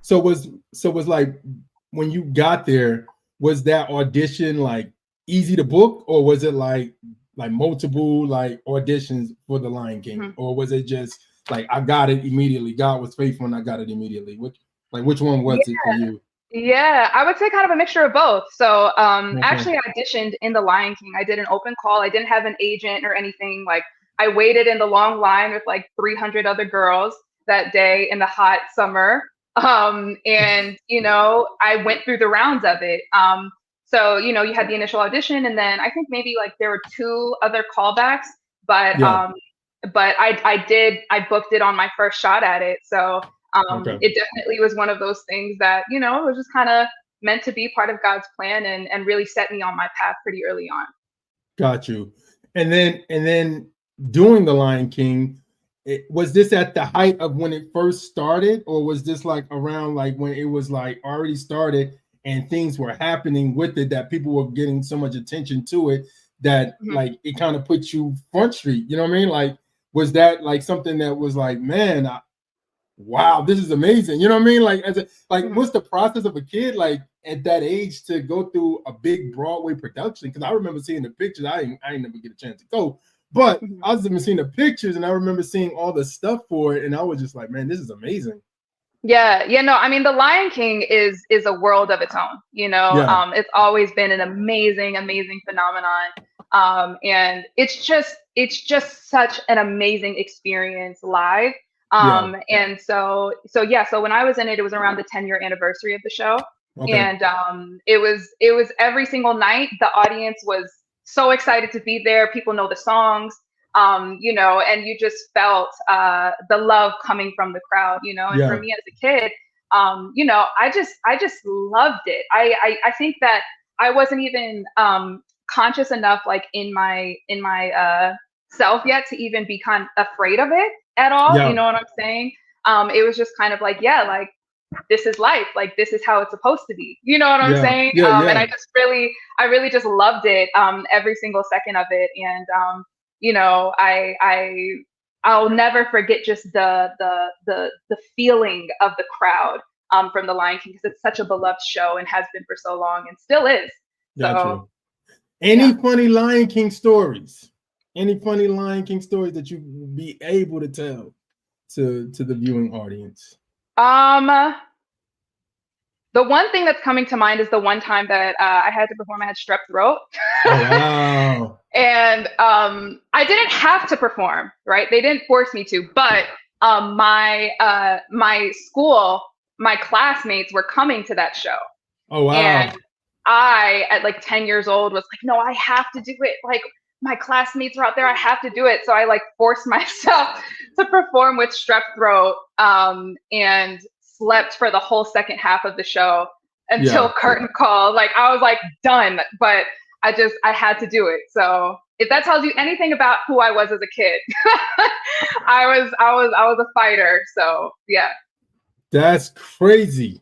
So was like when you got there, was that audition like easy to book, or was it like multiple like auditions for the Lion King, Mhm. or was it just like I got it immediately? God was faithful and I got it immediately. Which one was it for you? Yeah, I would say kind of a mixture of both. So, Okay. actually, I auditioned in The Lion King. I did an open call. I didn't have an agent or anything. Like, I waited in the long line with like 300 other girls that day in the hot summer. And I went through the rounds of it. So, you had the initial audition, and then I think maybe like there were two other callbacks, but Yeah. I booked it on my first shot at it. So Okay. it definitely was one of those things that, was just kind of meant to be part of God's plan and really set me on my path pretty early on. Got you. And then doing the Lion King, was this at the height of when it first started, or was this like around like when it was like already started and things were happening with it that people were getting so much attention to it that Mhm. like it kind of put you front street? You know what I mean? Like, was that like something that was like, man, wow, this is amazing. You know what I mean? Like, Mhm. what's the process of a kid like at that age to go through a big Broadway production? Because I remember seeing the pictures. I ain't never get a chance to go, but Mhm. I was even seeing the pictures, and I remember seeing all the stuff for it, and I was just like, man, this is amazing. Yeah, no, I mean, The Lion King is a world of its own. Yeah, It's always been an amazing, amazing phenomenon, and it's just such an amazing experience live. yeah. And so yeah, so when I was in it, it was around the 10-year anniversary of the show, Okay. and it was every single night. The audience was so excited to be there. People know the songs, and you just felt the love coming from the crowd, and for Yeah, me as a kid, I just loved it. I think that I wasn't even conscious enough, like in my self yet, to even be kind of afraid of it at all. You yeah, know what I'm saying? It was just kind of like, yeah, like this is life, like this is how it's supposed to be. You know what I'm yeah, saying? yeah, And yeah. I really just loved it, every single second of it. And you know, I'll never forget just the feeling of the crowd, from The Lion King, because it's such a beloved show and has been for so long and still is. Got So you. yeah. Any funny Lion King stories? Any funny Lion King stories that you would be able to tell to the viewing audience? Um, the one thing that's coming to mind is the one time that I had to perform. I had strep throat. Oh wow. And I didn't have to perform, right? They didn't force me to, but my school, my classmates were coming to that show, Oh and wow. I, at like 10 years old, was like, no, I have to do it. Like, my classmates are out there, I have to do it. So I like forced myself to perform with strep throat, and slept for the whole second half of the show Yeah. until curtain call. Like, I was like done, but I had to do it. So if that tells you anything about who I was as a kid, I was a fighter. So yeah. That's crazy.